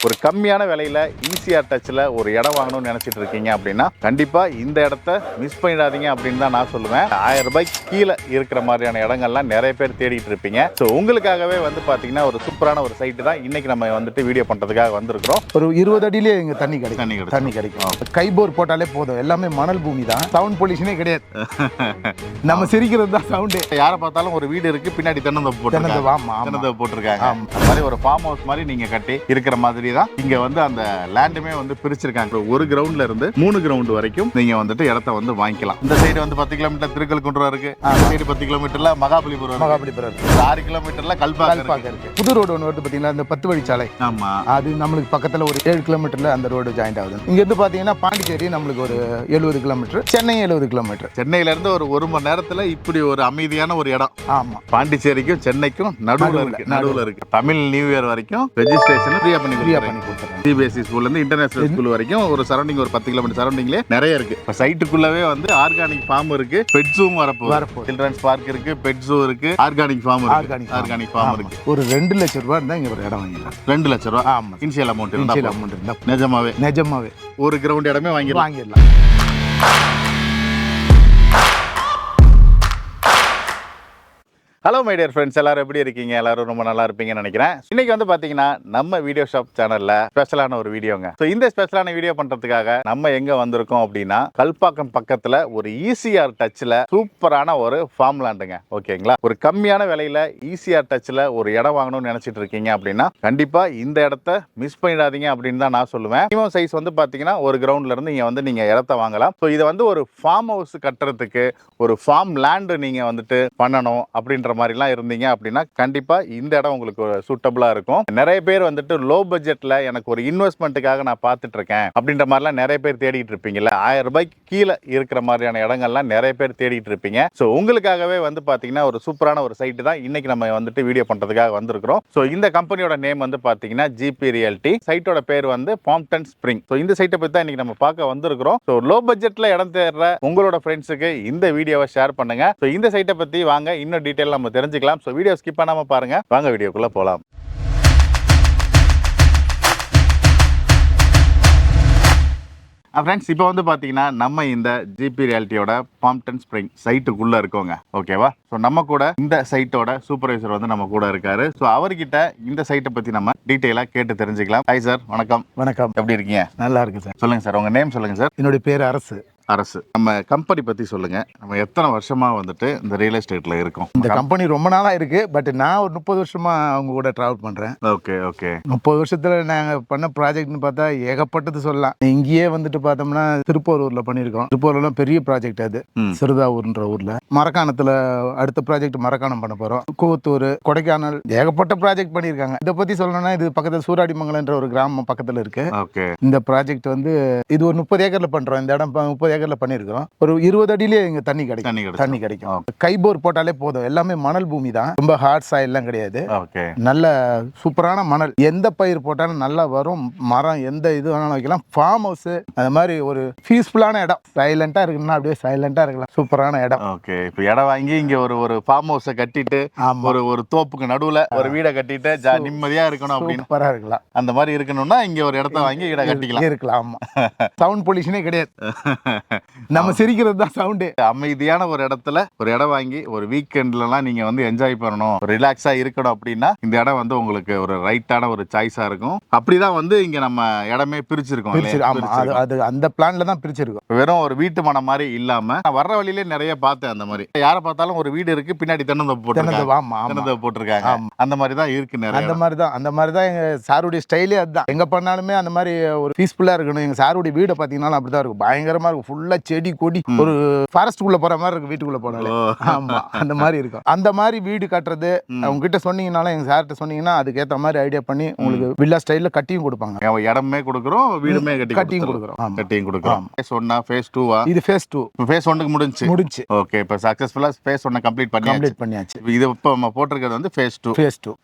ஒரு கம்மியான விலையில ஈஸியாக டச்சில் ஒரு இடம் வாங்கணும்னு நினைச்சிட்டு இருக்கீங்க அப்படின்னா கண்டிப்பா இந்த இடத்த மிஸ் பண்ணிடாதீங்க அப்படின்னு தான் நான் சொல்லுவேன். 1000 ரூபாய்க்கு கீழே இருக்கிற மாதிரியான இடங்கள்லாம் நிறைய பேர் தேடிட்டு இருப்பீங்க. ஸோ உங்களுக்காகவே வந்து பாத்தீங்கன்னா ஒரு சூப்பரான ஒரு சைட்டு தான் இன்னைக்கு நம்ம வந்துட்டு வீடியோ பண்றதுக்காக வந்திருக்கிறோம். ஒரு 20 அடியிலே இங்க தண்ணி கிடைக்கும். கைபோர் போட்டாலே போதும், எல்லாமே மணல் பூமி தான், சவுண்ட் பொல்யூஷனே கிடையாது. நம்ம சிரிக்கிறது தான் சவுண்டு. யாரை பார்த்தாலும் ஒரு வீடு இருக்கு, பின்னாடி தென்னந்தோப்பு போட்டிருக்காங்க. அந்த மாதிரி ஒரு ஃபார்ம் ஹவுஸ் மாதிரி நீங்க கட்டி இருக்கிற மாதிரி தான் இங்க வந்து அந்த லேண்டுமே வந்து பிரிச்சிருக்காங்க. ஒரு கிரவுண்ட்ல இருந்து 3 கிரவுண்ட் வரைக்கும் நீங்க வந்துட்டு இடத்த வந்து வாங்கிக்கலாம். இந்த சைடு வந்து 10 கிலோமீட்டர் திருக்கல்குன்றம் இருக்கு, அந்த சைடு 10 கிலோமீட்டர்ல மகாபலிபுரம் இருக்கு, 6 கிலோமீட்டர்ல கல்பாக்கம் இருக்கு. புது ரோடு ஒன்று வருது பாத்தீங்களா, இந்த 10 வழிச்சாலை. ஆமா, அது நம்மளுக்கு பக்கத்துல ஒரு 7 கிலோமீட்டர்ல அந்த ரோடு ஜாயிண்ட் ஆகுது. இங்க இருந்து பாத்தீங்கன்னா பாண்டிச்சேரி நம்மளுக்கு ஒரு 70 கிலோமீட்டர், சென்னை 70 கிலோமீட்டர். சென்னையில இருந்து ஒரு மணி நேரத்துல இப்படி ஒரு அமைதியான ஒரு இடம். ஆமா, பாண்டிச்சேரிக்கும் சென்னைக்கும் நடுவுல இருக்கு. தமிழ் நியூ இயர் வரைக்கும் ரெஜிஸ்ட்ரேஷன் ஃப்ரீயா பண்ணி கொடுத்துறாங்க. சிபிஎஸ்இ ஸ்கூல்ல இருந்து இன்டர்நேஷனல் ஸ்கூல் வரைக்கும் ஒரு சரௌண்டிங், ஒரு 10 கிலோமீட்டர் சரௌண்டிங்ல நிறைய இருக்கு. இப்ப சைட்டுக்குள்ளவே வந்து ஆர்கானிக் ஃபார்ம் இருக்கு, பெட் ஜூம் வரப்போ சில்ட்ரன்ஸ் பார்க் இருக்கு, பெட் ஜூ இருக்கு, ஆர்கானிக் ஃபார்ம் இருக்கு. ஒரு 2 லட்சம் ரூபாய் இருந்தா இங்க ஒரு இடம் வாங்கிடலாம். 2 லட்சம் ரூபாய். ஆமா, இனிஷியல் அமௌண்ட் இருந்தா நிஜமாவே ஒரு கிரவுண்ட் இடமே வாங்கிடலாம். ஹலோ மை டியர் ஃப்ரெண்ட்ஸ், எல்லாரும் எப்படி இருக்கீங்க? எல்லாரும் ரொம்ப நல்லா இருப்பீங்கன்னு நினைக்கிறேன். இன்னைக்கு வந்து பாத்தீங்கன்னா நம்ம வீடியோ ஷாப் சேனல்ல ஸ்பெஷலான ஒரு வீடியோங்க. ஸோ இந்த ஸ்பெஷலான வீடியோ பண்றதுக்காக நம்ம எங்க வந்திருக்கோம் அப்படின்னா கல்பாக்கம் பக்கத்துல ஒரு ஈசிஆர் டச்ல சூப்பரான ஒரு ஃபார்ம் லேண்டுங்க. ஓகேங்களா? ஒரு கம்மியான விலையில ஈசிஆர் டச்ல ஒரு இடம் வாங்கணும்னு நினைச்சிட்டு இருக்கீங்க அப்படின்னா கண்டிப்பா இந்த இடத்த மிஸ் பண்ணிடாதீங்க அப்படின்னு தான் நான் சொல்லுவேன். மினிமம் சைஸ் வந்து பாத்தீங்கன்னா ஒரு கிரவுண்ட்ல இருந்து இங்க வந்து நீங்க இடத்த வாங்கலாம். ஸோ இதை வந்து ஒரு ஃபார்ம் ஹவுஸ் கட்டுறதுக்கு, ஒரு ஃபார்ம் லேண்டு நீங்க வந்துட்டு பண்ணணும் அப்படின்ற மாதிரிலாம் இருந்தீங்க அப்படின்னா கண்டிப்பா இந்த இடம் உங்களுக்கு சூட்டபிளா இருக்கும். நிறைய பேர் வந்துட்டு லோ பட்ஜெட்ல எனக்கு ஒரு இன்வெஸ்ட்மெண்ட்டுக்காக நான் பார்த்துட்டு இருக்கேன் அப்படின்ற மாதிரிலாம் நிறைய பேர் தேடிட்டு இருப்பீங்கல்ல. 1000 ரூபாய்க்கு கீழே இருக்கிற மாதிரியான இடங்கள்லாம் நிறைய பேர் தேடிட்டு இருப்பீங்க. ஸோ உங்களுக்காகவே வந்து பாத்தீங்கன்னா ஒரு சூப்பரான ஒரு சைட்டு தான் இன்னைக்கு நம்ம வந்துட்டு வீடியோ பண்றதுக்காக வந்திருக்கிறோம். ஸோ இந்த கம்பெனியோட நேம் வந்து பாத்தீங்கன்னா ஜிபி ரியல்டி. சைட்டோட பேர் வந்து பாம்ப்டன் ஸ்பிரிங். ஸோ இந்த சைட்டை பத்தி தான் இன்னைக்கு நம்ம பார்க்க வந்திருக்கிறோம். ஸோ லோ பட்ஜெட்ல இடம் தேடுற உங்களோட ஃப்ரெண்ட்ஸுக்கு இந்த வீடியோவை ஷேர் பண்ணுங்க. ஸோ இந்த சைட்டை பத்தி வாங்க இன்னும் டீட்டெயில் நம்ம தெரிஞ்சுக்கலாம். சோ வீடியோ ஸ்கிப் பண்ணாம பாருங்க. வாங்க வீடியோக்குள்ள போலாம். ஃப்ரெண்ட்ஸ், இப்போ வந்து பார்த்தீங்கன்னா நம்ம இந்த ஜிபி ரியாலிட்டியோட பாம்ப்டன் ஸ்பிரிங் சைட்டுக்குள்ள இருக்கோங்க. ஓகேவா? ஸோ நம்ம கூட இந்த சைட்டோட சூப்பர்வைசர் வந்து நம்ம கூட இருக்காரு. ஸோ அவர்கிட்ட இந்த சைட்டை பத்தி நம்ம டீட்டெயிலாக கேட்டு தெரிஞ்சுக்கலாம். ஹாய் சார், வணக்கம். வணக்கம், எப்படி இருக்கீங்க? நல்லா இருக்கு சார். சொல்லுங்க சார், உங்க நேம் சொல்லுங்க சார். என்னுடைய பேர் அரசு. நம்ம கம்பெனி பத்தி சொல்லுங்க. நம்ம எத்தனை வருஷமா வந்துட்டு இந்த ரியல் எஸ்டேட்ல இருக்கோம்? இந்த கம்பெனி ரொம்ப நாளா இருக்கு, பட் நான் ஒரு 30 வருஷமா அவங்க கூட டிராவல் பண்றேன். ஓகே. 30 வருஷத்துல நாங்க பண்ண ப்ராஜெக்ட்னு பார்த்தா ஏகப்பட்டது சொல்லலாம். இங்கேயே வந்துட்டு பார்த்தோம்னா திருப்பூர்ல பண்ணிருக்கோம். திருப்பூர்ல பெரிய ப்ராஜெக்ட் அது, சிறுதாவூர்ன்ற ஊர்ல. மரக்காணத்துல அடுத்த ப்ராஜெக்ட் மரக்காணம் பண்ண போறோம். கூவத்தூர், கொடைக்கானல், ஏகப்பட்ட ப்ராஜெக்ட் பண்ணிருக்காங்க. இதை பத்தி சொல்லணும்னா இது பக்கத்துல சூராடிமங்கலன்ற ஒரு கிராமம் பக்கத்துல இருக்கு. இந்த ப்ராஜெக்ட் வந்து இது ஒரு 30 ஏக்கர்ல பண்றோம். இந்த இடம் 30 ஏக்கர்ல பண்ணிருக்கோம். ஒரு 20 அடியிலே இங்க தண்ணி கிடைக்கும். கைபோர் போட்டாலே போதும், எல்லாமே மணல் பூமி தான், ரொம்ப ஹார்ட் சாயில் எல்லாம் கிடையாது. நல்ல சூப்பரான மணல். எந்த பயிர் போட்டாலும் நல்லா வரும். மரம் எந்த இது வேணாலும் வைக்கலாம். ஃபார்ம் ஹவுஸ் அது மாதிரி ஒரு பீஸ்ஃபுல்லான இடம். சைலண்டா இருக்குன்னா அப்படியே சைலண்டா இருக்கலாம். சூப்பரான இடம். ஓகே. இப்போ இடம் வாங்கி இங்க ஒரு ஃபார்ம் ஹவுஸை கட்டிட்டு ஒரு தோப்புக்கு நடுவுல ஒரு வீடை கட்டிட்டு நிம்மதியா இருக்கணும் அப்படின்னு சூப்பரா இருக்கலாம். அந்த மாதிரி இருக்கணும்னா இங்க ஒரு இடத்த வாங்கி வீடை கட்டிக்கலாம். இருக்கலாம். சவுண்ட் பொல்யூஷனே கிடையாது. நம்ம சிரிக்கிறது தான் சவுண்டு. அமைதியான ஒரு இடத்துல ஒரு இடம் வாங்கி ஒரு வீக்கெண்ட்லாம் நீங்க வந்து என்ஜாய் பண்ணணும், ரிலாக்ஸா இருக்கணும் அப்படின்னா இந்த இடம் வந்து உங்களுக்கு ஒரு ரைட்டான ஒரு சாய்ஸா இருக்கும். அப்படிதான் வந்து இங்க நம்ம இடமே பிரிச்சிருக்கோம். அது அந்த பிளான்ல தான் பிரிச்சிருக்கோம். வெறும் ஒரு வீட்டு மனம் மாதிரி இல்லாம வர்ற வழியிலே நிறைய பார்த்தேன். அந்த மாதிரி யாரை பார்த்தாலும் ஒரு வீடு இருக்கு, பின்னாடி தென்னந்தோப்பு போட்டிருக்காங்க. அந்த மாதிரி தான் இருக்கு நிறைய. அந்த மாதிரி தான் எங்க சாருடைய ஸ்டைலே அதுதான். எங்க பண்ணாலுமே அந்த மாதிரி ஒரு பீஸ்ஃபுல்லா இருக்கணும். எங்க சாருடைய வீடை பாத்தீங்கன்னா அப்படிதான் இருக்கும். பயங்கரமா இருக்கும். ஃபுல்லா செடி கொடி, ஒரு ஃபாரஸ்டுக்குள்ள போற மாதிரி இருக்கு வீட்டுக்குள்ள போனாலே. ஆமா, அந்த மாதிரி இருக்கும். அந்த மாதிரி வீடு கட்டுறது அவங்க கிட்ட சொன்னீங்கனாலும், எங்க சார்கிட்ட சொன்னீங்கன்னா அதுக்கேற்ற மாதிரி ஐடியா பண்ணி உங்களுக்கு வில்லா ஸ்டைல்ல கட்டியும் கொடுப்பாங்க. இடமே கொடுக்குறோம், வீடுமே கட்டியும் கொடுக்குறோம். ஃபேஸ் 1 ஃபேஸ் 2 இது ஃபேஸ் 2. ஃபேஸ் 1க்கு முடிஞ்சு. ஓகே. இப்போ சக்சஸ்ஃபுல்லா ஃபேஸ் 1 கம்ப்ளீட் பண்ணியாச்சு. இது இப்போ நம்ம போட்டுருக்கிறது வந்து ஃபேஸ் 2.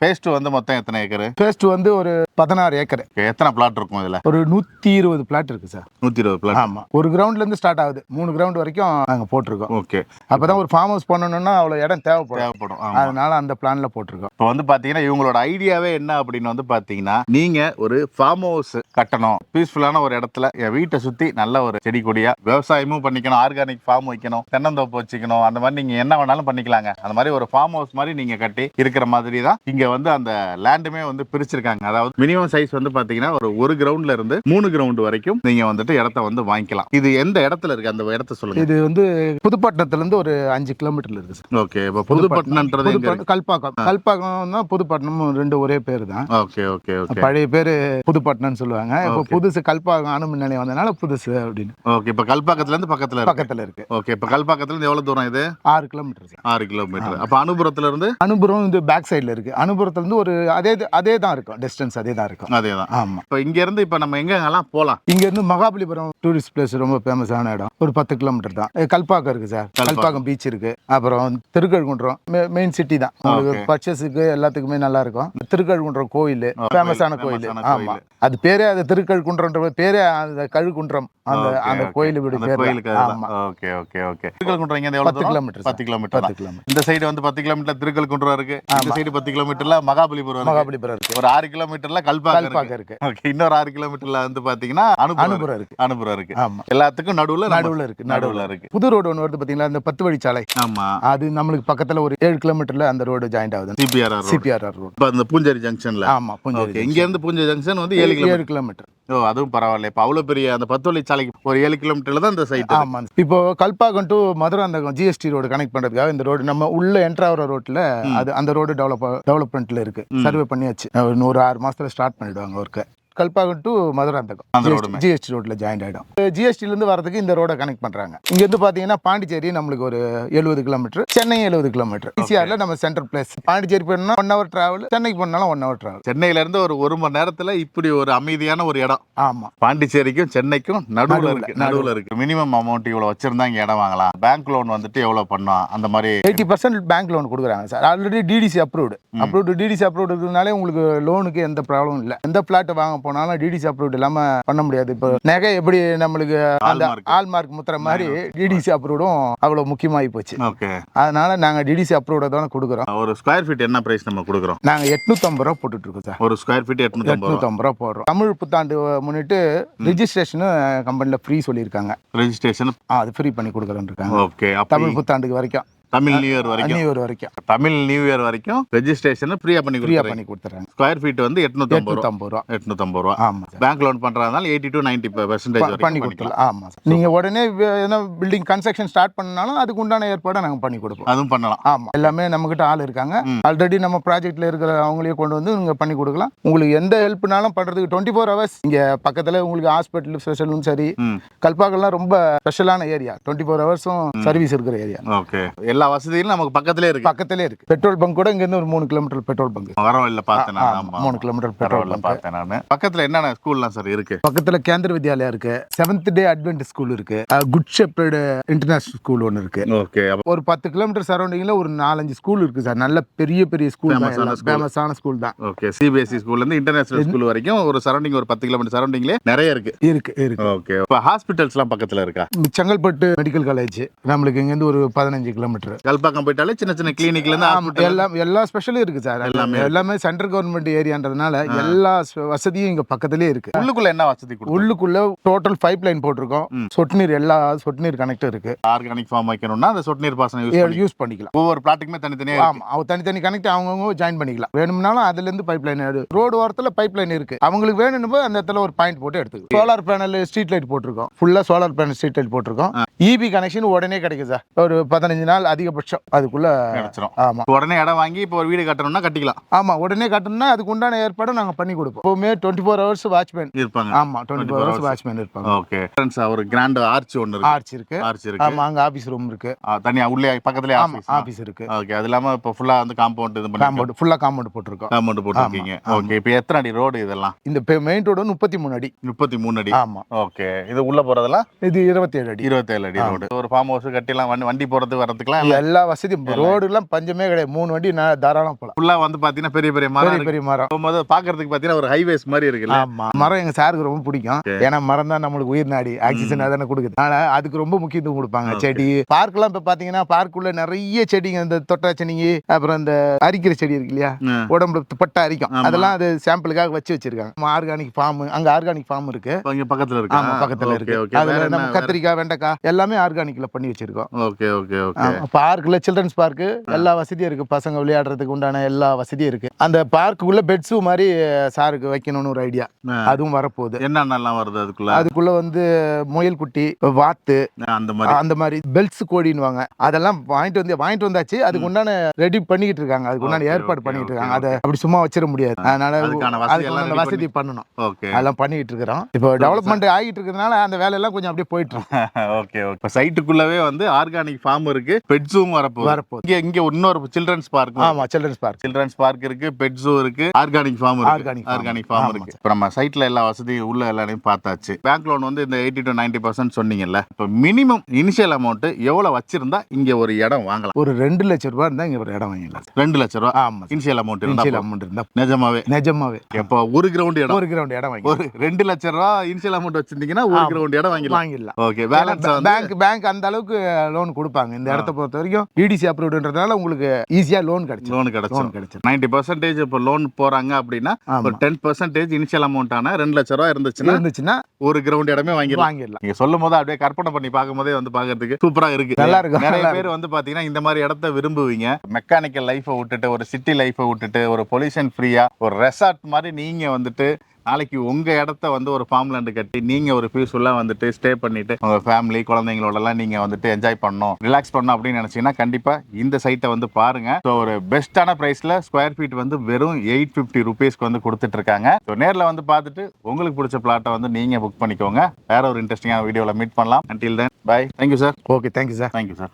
ஃபேஸ் 2 வந்து மொத்தம் எத்தனை ஏக்கர்? ஃபேஸ் 2 வந்து ஒரு 16 ஏக்கர். எத்தனை பிளாட் இருக்கும் இதுல? ஒரு 120 பிளாட் இருக்கு சார். 120 பிளாட். ஆமா. ஒரு கிரவுண்ட்ல இருந்து ஸ்டார்ட் ஆகுது 3 கிரவுண்ட் வரைக்கும் நாங்க போட்டிருக்கோம். ஓகே. அப்பதான் ஒரு ஃபார்ம் ஹவுஸ் பண்ணணும்னா அவ்வளவு இடம் தேவைப்படும். ஆமா. அதனால அந்த பிளான்ல போட்டிருக்கோம். இப்போ வந்து பாத்தீங்கன்னா இவங்களோட ஐடியாவே என்ன அப்படின்னு வந்து பாத்தீங்கன்னா, நீங்க ஒரு ஃபார்ம் ஹவுஸ் கட்டணும், பீஸ்ஃபுல்லான ஒரு இடத்துல என் வீட்டை சுத்தி நல்ல ஒரு செடி கொடியா விவசாயமும் பண்ணிக்கணும், ஆர்கானிக் ஃபார்ம் வைக்கணும், தென்னந்தோப்பு வச்சுக்கணும், அந்த மாதிரி நீங்க என்ன வேணாலும் பண்ணிக்கலாங்க. அந்த மாதிரி ஒரு ஃபார்ம் ஹவுஸ் மாதிரி நீங்க கட்டி இருக்கிற மாதிரி தான் இங்க வந்து அந்த லேண்டுமே வந்து பிரிச்சிருக்காங்க. அதாவது மினிமம் சைஸ் வந்து பாத்தீங்கன்னா ஒரு கிரவுண்ட்ல இருந்து 3 கிரவுண்ட் வரைக்கும் நீங்க வந்துட்டு இடத்த வந்து வாங்கிக்கலாம். இது எந்த இடத்துல இருக்கு, அந்த இடத்த சொல்லுங்க. இது வந்து புதுப்பட்டினத்துல இருந்து ஒரு 5 கிலோமீட்டர்ல இருக்கு சார். ஓகே. இப்போ புதுப்பட்டினம்ன்றது எங்க இருக்கு? கல்பாக்கம் தான் புதுப்பட்டினமும் ரெண்டு ஒரே பேரு தான். Okay okay okay. பழைய பேரு புதுப்பட்டினம்னு சொல்லுவாங்க. இப்போ புதுசு கல்பாக்கம் அணுமின் நிலையம் வந்தனால புதுசு அப்படின்னு. ஓகே. இப்போ கல்பாக்கத்துல இருந்து பக்கத்துல இருக்கு. ஓகே. இப்போ கல்பாக்கத்துல இருந்து எவ்வளவு தூரம் இது? 6 கிலோமீட்டர் சார். 6 கிலோமீட்டர். அப்ப அனுபுரத்துல இருந்து? அனுபுரம் வந்து பேக் சைடுல இருக்கு. அனுபுரத்துல இருந்து ஒரு அதே தான் இருக்கும், டிஸ்டன்ஸ் அதே தான் இருக்கும். அதேதான். ஆமா. இப்போ இங்க இருந்து இப்போ நம்ம எங்கெங்கெல்லாம் போலாம்? இங்க இருந்து மகாபலிபுரம் டூரிஸ்ட் பிளேஸ் ரொம்ப ஃபேமஸான இடம். ஒரு 10 கிலோமீட்டர் தான். கல்பாக்கம் இருக்கு சார். கல்பாக்கம் பீச் இருக்கு. அப்புறம் திருக்கழுகுன்றம் மெயின் சிட்டி தான். உங்களுக்கு பர்ச்சேஸுக்கு எல்லாத்துக்குமே நல்லா இருக்கும். திருக்கழுகுன்றம் கோயில் ஃபேமஸான கோயில். ஆமா. அது பேரே அது திருக்கழுகுன்றன்ற பேரே அந்த கழுகுன்றம் அந்த கோயில் பேரு. ஆமா. Okay okay okay. திருக்கழுகுன்றம் இங்க எவ்வளவு 10 கிலோமீட்டர். 10 கிலோமீட்டர். இந்த சைடு வந்து 10 கிலோமீட்டர் திருக்கழுகுன்றம் இருக்கு. இந்த சைடு 10 கிலோமீட்டர்ல மகாபலிபுரம் இருக்கு. ஒரு 6 கிலோமீட்டர்ல கல்பாக்கம் இருக்கு. ஓகே. இன்னொரு 6 கிலோமீட்டர்ல வந்து பாத்தீங்கன்னா அனுபுரம் இருக்கு. ஆமா. எல்லாத்துக்கும் நடுவுல இருக்கு. புது ரோடு ஒன்னு வருது பாத்தீங்களா, இந்த 10 வழிச்சாலை. ஆமா. அது நம்மளுக்கு பக்கத்துல ஒரு 7 கிலோமீட்டர்ல அந்த ரோடு ஜாயிண்ட் ஆகுது. CPRR road. இப்ப அந்த பூஞ்சேரி ஜங்ஷன்ல. ஆமா. பூஞ்சேரி. இங்க இருந்து பூஞ்சேரி ஜங்ஷன் வந்து 7 கிலோமீட்டர். ஓ, அதுவும் பரவாயில்ல. இப்ப அவ்வளவு பெரிய அந்த 10 வழிச்சாலைக்கு ஒரு 7 கிலோமீட்டர்ல தான் இந்த சைட். ஆமா. இப்போ Kalpakkam to Madurantakam GST road connect பண்றதுக்காக இந்த ரோடு நம்ம உள்ள என்ட்ரு ஆகிற ரோட்ல அந்த ரோடு டெவலப்மெண்ட்ல இருக்கு. சர்வே பண்ணியாச்சு. ஒரு 6 மாசத்துல ஸ்டார்ட் பண்ணிடுவாங்க ஒர்க்கை. கல்பாக்கம் டு மதுராந்தகம் ஜிஎஸ்டி ரோட்ல ஜாயின் ஆயிடும். ஜிஎஸ்டில இருந்து வரதுக்கு இந்த ரோட கனெக்ட் பண்றாங்க. இங்க இருந்து பாத்தீங்கன்னா பாண்டிச்சேரி நம்மளுக்கு ஒரு 70 கிலோமீட்டர், சென்னை 70 கிலோமீட்டர். ஈசிஆர்ல நம்ம சென்ட்ரல் பிளேஸ். பாண்டிச்சேரி போனா 1 ஹவர் டிராவல், சென்னைக்கு போனாலும் 1 ஹவர் டிராவல். சென்னையில இருந்து ஒரு மணி நேரத்துல இப்படி ஒரு அமைதியான ஒரு இடம். ஆமா. பாண்டிச்சேரிக்கும் சென்னைக்கும் நடுவுல இருக்கு. மினிமம் அமௌண்ட் இவ்வளவு வச்சிருந்தா இங்க இடம் வாங்கலாம். பேங்க் லோன் வந்துட்டு எவ்வளவு பண்ணலாம், அந்த மாதிரி 80% பேங்க் லோன் கொடுக்குறாங்க சார். ஆல்ரெடி டிடிசி அப்ரூவ்டு இருக்கிறதுனாலே உங்களுக்கு லோனுக்கு எந்த ப்ராப்ளமும் இல்லை. எந்த பிளாட் வாங்க போனாலும் டிடிசி அப்ரூவ்ட் இல்லாம பண்ண முடியாது. இப்போ நகை எப்படி நம்மளுக்கு அந்த ஆல்மார்க் முத்திர மாதிரி டிடிசி அப்ரூவ்டும் அவ்வளவு முக்கியமாகி போச்சு. அதனால நாங்க டிடிசி அப்ரூவ்ட தான் கொடுக்குறோம். ஒரு ஸ்கொயர் ஃபீட் என்ன பிரைஸ் நம்ம கொடுக்குறோம்? நாங்க 850 ரூபா போட்டுட்டு இருக்கோம் சார். ஒரு ஸ்கொயர் ஃபீட் 850 ரூபா போடுறோம். தமிழ் புத்தாண்டு முன்னிட்டு ரெஜிஸ்ட்ரேஷன் கம்பெனில ஃப்ரீ சொல்லியிருக்காங்க. ரெஜிஸ்ட்ரேஷன் அது ஃப்ரீ பண்ணி கொடுக்குறேன்னு இருக்காங்க. ஓகே. தமிழ் புத்தாண்டுக்கு வரைக்கும், தமிழ் நியூ இயர் வரைக்கும் ரெஜிஸ்ட்ரேஷன் ஃப்ரீயா பண்ணி கொடுத்துறாங்க. ஸ்கொயர் ஃபீட் வந்து 850 ரூபா. ஆமா. பேங்க் லோன் பண்றதால 80 to 90% பண்ணி கொடுக்கலாம். ஆமா. நீங்க உடனே பில்டிங் கன்ஸ்ட்ரக்ஷன் ஸ்டார்ட் பண்ணனாலும் அதுக்கு உண்டான ஏற்பாடை நாங்க பண்ணி கொடுப்போம். அதுவும் பண்ணலாம். ஆமா. எல்லாமே நம்ம கிட்ட ஆள் இருக்காங்க. ஆல்ரெடி நம்ம ப்ராஜெக்ட்ல இருக்கிற அவங்களையே கொண்டு வந்து நீங்க பண்ணி கொடுக்கலாம். உங்களுக்கு எந்த ஹெல்ப்னாலும் பண்றதுக்கு 24 ஹவர்ஸ் இங்க பக்கத்துல உங்களுக்கு ஹாஸ்பிட்டல் ஸ்பெஷலும் சரி. கல்பாக்கம்லாம் ரொம்ப ஸ்பெஷலான ஏரியா. 24 ஹவர்ஸும் சர்வீஸ் இருக்கிற ஏரியா. ஓகே. எல்லா வசதியும் நமக்கு பக்கத்திலே இருக்கு. பெட்ரோல் பங்க் கூட இங்க இருந்து ஒரு 3 கிலோமீட்டர் பெட்ரோல் பங்க். வரவில்ல பார்த்தேன் நான். 3 கிலோமீட்டர் பெட்ரோல் பங்க் பார்த்தேன் நான். பக்கத்துல என்னென்ன ஸ்கூல்லாம் சார் இருக்கு? பக்கத்துல கேந்திர வித்யாலயா இருக்கு, செவன்த் டே அட்வென்ட் ஸ்கூல் இருக்கு, குட் ஷெப்பர்ட் இன்டர்நேஷனல் ஸ்கூல் ஒன்னு இருக்கு. ஓகே. ஒரு 10 கிலோமீட்டர் சரௌண்டிங்ல ஒரு 4-5 ஸ்கூல் இருக்கு சார். நல்ல பெரிய ஸ்கூல், ஃபேமஸான ஸ்கூல் தான். ஓகே. சிபிஎஸ்இ ஸ்கூல்ல இருந்து இன்டர்நேஷனல் ஸ்கூல் வரைக்கும் ஒரு சரௌண்டிங் ஒரு 10 கிலோமீட்டர் சரௌண்டிங்ல நிறைய இருக்கு. ஓகே. இப்ப ஹாஸ்பிடல்ஸ்லாம் பக்கத்துல இருக்கா? செங்கல்பட்டு மெடிக்கல் காலேஜ் நம்மளுக்கு இங்க இருந்து ஒரு 15 கிலோமீட்டர். கல்பாக்கம் போயிட்டாலே சின்ன கிளினிக்ல இருந்து எல்லா ஸ்பெஷலும் இருக்கு சார். எல்லாமே சென்ட்ரல் கவர்மெண்ட் ஏரியான்றதுனால எல்லா வசதியும் இங்க பக்கத்திலே இருக்கு. உள்ளுக்குள்ள என்ன வசதி? உள்ளுக்குள்ள டோட்டல் பைப் லைன் போட்டிருக்கோம். எல்லா சொட்டு நீர் கனெக்ட் இருக்கு. ஆர்கானிக் ஃபார்ம் வைக்கணும்னா அந்த சொட்டு நீர் பாசனம் யூஸ் பண்ணிக்கலாம். ஒவ்வொரு பிளாட்டுக்குமே தனித்தனியா. தனித்தனி கனெக்ட் அவங்கவுங்க ஜாயின் பண்ணிக்கலாம். வேணும்னாலும் அதுல இருந்து பைப் லைன் ரோடு ஓரத்துல பைப் லைன் இருக்கு. அவங்களுக்கு வேணும்னு அந்த இடத்துல ஒரு பாயிண்ட் போட்டு எடுத்துக்கலாம். சோலார் பேனல் ஸ்ட்ரீட் லைட் போட்டிருக்கோம். ஃபுல்லா சோலார் பேனல் ஸ்ட்ரீட் லைட் போட்டிருக்கோம். இபி கனெக்ஷன் உடனே கிடைக்கும் சார். ஒரு 15 நாள் அதிகபட்சம் அதுக்குள்ள கிடைச்சிரும். ஆமா. உடனே இடம் வாங்கி இப்போ ஒரு வீடு கட்டணும்னா கட்டிக்கலாம். ஆமா. உடனே கட்டணும்னா அதுக்கு உண்டான ஏற்பாடு நாங்க பண்ணி கொடுப்போம். எப்பவுமே 24 ஹவர்ஸ் வாட்ச்மேன் இருப்பாங்க. ஆமா. 24 ஹவர்ஸ் வாட்ச்மேன் இருப்பாங்க. ஓகே. ஃப்ரெண்ட்ஸ், ஒரு கிராண்ட் ஆர்ச் ஒன்னு இருக்கு. ஆர்ச் இருக்கு. ஆமா. அங்க ஆபீஸ் ரூம் இருக்கு. தனியா உள்ளே பக்கத்துலயே ஆபீஸ் இருக்கு. ஓகே. அது இல்லாம இப்போ ஃபுல்லா வந்து காம்பவுண்ட் ஃபுல்லா காம்பவுண்ட் போட்டுருக்கோம். காம்பவுண்ட் போட்டுருக்கீங்க. ஓகே. இப்போ எத்தனை அடி ரோடு இதெல்லாம்? இந்த மெயின் ரோடு 33 அடி. 33 அடி. ஆமா. ஓகே. இது உள்ள போறதெல்லாம் இது 27 அடி. 27 அடி ரோடு. ஒரு ஃபார்ம் ஹவுஸ் கட்டிலாம் வண்டி போறது வரதுக்குலாம் எல்லா வசதியும் ரோடு எல்லாம் பஞ்சமே கிடையாது. 3 வண்டி தாராளம் போலாம். ஃபுல்லா வந்து பாத்தீங்கன்னா பெரிய பெரிய மரம் பெரிய பெரிய மரம் போகும்போது பாக்குறதுக்கு பாத்தீங்கன்னா ஒரு ஹைவேஸ் மாதிரி இருக்குல்ல. ஆமா, மரம் எங்க சாருக்கு ரொம்ப பிடிக்கும். ஏன்னா மரம் தான் நம்மளுக்கு உயிர் நாடி, ஆக்சிஜன் அதானே கொடுக்குது. அதனால அதுக்கு ரொம்ப முக்கியத்துவம் கொடுப்பாங்க. செடி பார்க் எல்லாம் இப்ப பாத்தீங்கன்னா பார்க்குள்ள நிறைய செடிங்க, இந்த தொட்டாச்சனிங்கி, அப்புறம் இந்த அரிக்கிற செடி இருக்கு இல்லையா, உடம்புல பட்டா அரிக்கும், அதெல்லாம் அது சாம்பிளுக்காக வச்சிருக்காங்க. ஆர்கானிக் ஃபார்ம், அங்க ஆர்கானிக் ஃபார்ம் இருக்கு. இங்க பக்கத்துல இருக்கு. ஆமா, பக்கத்துல இருக்கு. அதுல நம்ம கத்திரிக்காய், வெண்டைக்காய் எல்லாமே ஆர்கானிக்ல பண்ணி வச்சிருக்கோம். Okay okay okay. பார்க்ல சில்ட்ரன்ஸ் பார்க் எல்லா வசதியும் இருக்கு. பசங்க விளையாடுறதுக்கு உண்டான எல்லா வசதியும் இருக்கு. அந்த பார்க்குள்ள பெட்ஸு மாதிரி சாருக்கு வைக்கணும்னு ஒரு ஐடியா, அதுவும் வரப்போகுது. என்னென்னலாம் வருது அதுக்குள்ள வந்து முயல் குட்டி, வாத்து, அந்த மாதிரி பெல்ஸ் கோடின்னுவாங்க, அதெல்லாம் வாங்கிட்டு வந்தாச்சு. அதுக்கு உண்டான ரெடி பண்ணிக்கிட்டு இருக்காங்க. அதுக்கு உண்டான ஏற்பாடு பண்ணிட்டு இருக்காங்க. அதை அப்படி சும்மா வச்சிட முடியாது. அதனால அதுக்கான வசதி பண்ணணும். அதெல்லாம் பண்ணிட்டு இருக்கிறோம். இப்போ டெவலப்மெண்ட் ஆகிட்டு இருக்கிறதுனால அந்த வேலையெல்லாம் கொஞ்சம் அப்படியே போயிட்டு இருக்கு. Okay okay. சைட்டுக்குள்ளவே வந்து ஆர்கானிக் ஃபார்ம் இருக்கு, பெட் ஜூம் வரப்போகுது. இங்க இன்னொரு சில்ட்ரன்ஸ் பார்க். ஆமா, சில்ட்ரன்ஸ் பார்க் இருக்கு, பெட் ஜூ இருக்கு, ஆர்கானிக் ஃபார்ம் இருக்கு. இப்போ நம்ம சைட்ல எல்லா வசதியும் உள்ள எல்லாரையும் பார்த்தாச்சு. பேங்க் லோன் வந்து இந்த 80 to 90% சொன்னீங்கல்ல. இப்போ மினிமம் இனிஷியல் அமௌண்ட் எவ்வளவு வச்சிருந்தா இங்க ஒரு இடம் வாங்கலாம்? ஒரு 2 லட்சம் ரூபாய் இருந்தா இங்க ஒரு இடம் வாங்கலாம். 2 லட்சம் ரூபாய். ஆமா, இனிஷியல் அமௌண்ட் இருந்தா நிஜமாவே இப்போ ஒரு கிரவுண்ட் இடம் வாங்கி ஒரு 2 லட்சம் ரூபாய் இனிஷியல் அமௌண்ட் வச்சிருந்தீங்கன்னா ஒரு கிரவுண்ட் இடம் வாங்கிடலாம். ஓகே. பேலன்ஸ் பேங்க் அந்த அளவுக்கு லோன் கொடுப்பாங்க. இந்த இடத்தை பொறுத்த வரைக்கும் டிடிசி அப்ரூவ்ட்ன்றதால உங்களுக்கு ஈஸியா லோன் கிடைச்சு 90% இப்போ லோன் போறாங்க அப்படின்னா ஒரு 10% இனிஷியல் அமௌண்ட் ஆன 2 லட்சம் ரூபாய் இருந்துச்சுன்னா ஒரு கிரவுண்ட் இடமே வாங்கிடலாம். நீங்க சொல்லும் போது அப்படியே கற்பனை பண்ணி பார்க்கும்போதே வந்து பாக்குறதுக்கு சூப்பரா இருக்கு, நல்லா இருக்கு. நிறைய பேர் வந்து பாத்தீங்கன்னா இந்த மாதிரி இடத்த விரும்புவீங்க. மெக்கானிக்கல் லைஃபை விட்டுட்டு, ஒரு சிட்டி லைஃபை விட்டுட்டு, ஒரு பொல்யூஷன் ஃப்ரீயா ஒரு ரெசார்ட் மாதிரி நீங்க வந்துட்டு நாளைக்கு உங்க இடத்த வந்து ஒரு ஃபார்ம் லேண்ட் கட்டி நீங்க ஒரு பீஸ்ஃபுல்லா வந்துட்டு ஸ்டே பண்ணிட்டு உங்க ஃபேமிலி குழந்தைங்களோட எல்லாம் நீங்க வந்துட்டு என்ஜாய் பண்ணணும், ரிலாக்ஸ் பண்ணணும் அப்படின்னு நினைச்சீங்கன்னா கண்டிப்பா இந்த சைட்டை வந்து பாருங்க. ஸோ ஒரு பெஸ்டான பிரைஸ்ல ஸ்கொயர் ஃபீட் வந்து வெறும் 850 ருபீஸ்க்கு வந்து கொடுத்துட்டு இருக்காங்க. ஸோ நேரில் வந்து பார்த்துட்டு உங்களுக்கு பிடிச்ச பிளாட்டை வந்து நீங்க புக் பண்ணிக்கோங்க. வேற ஒரு இன்ட்ரெஸ்டிங்கான வீடியோவில் மீட் பண்ணலாம். Until then bye. Thank you sir. Okay, thank you sir. Thank you sir.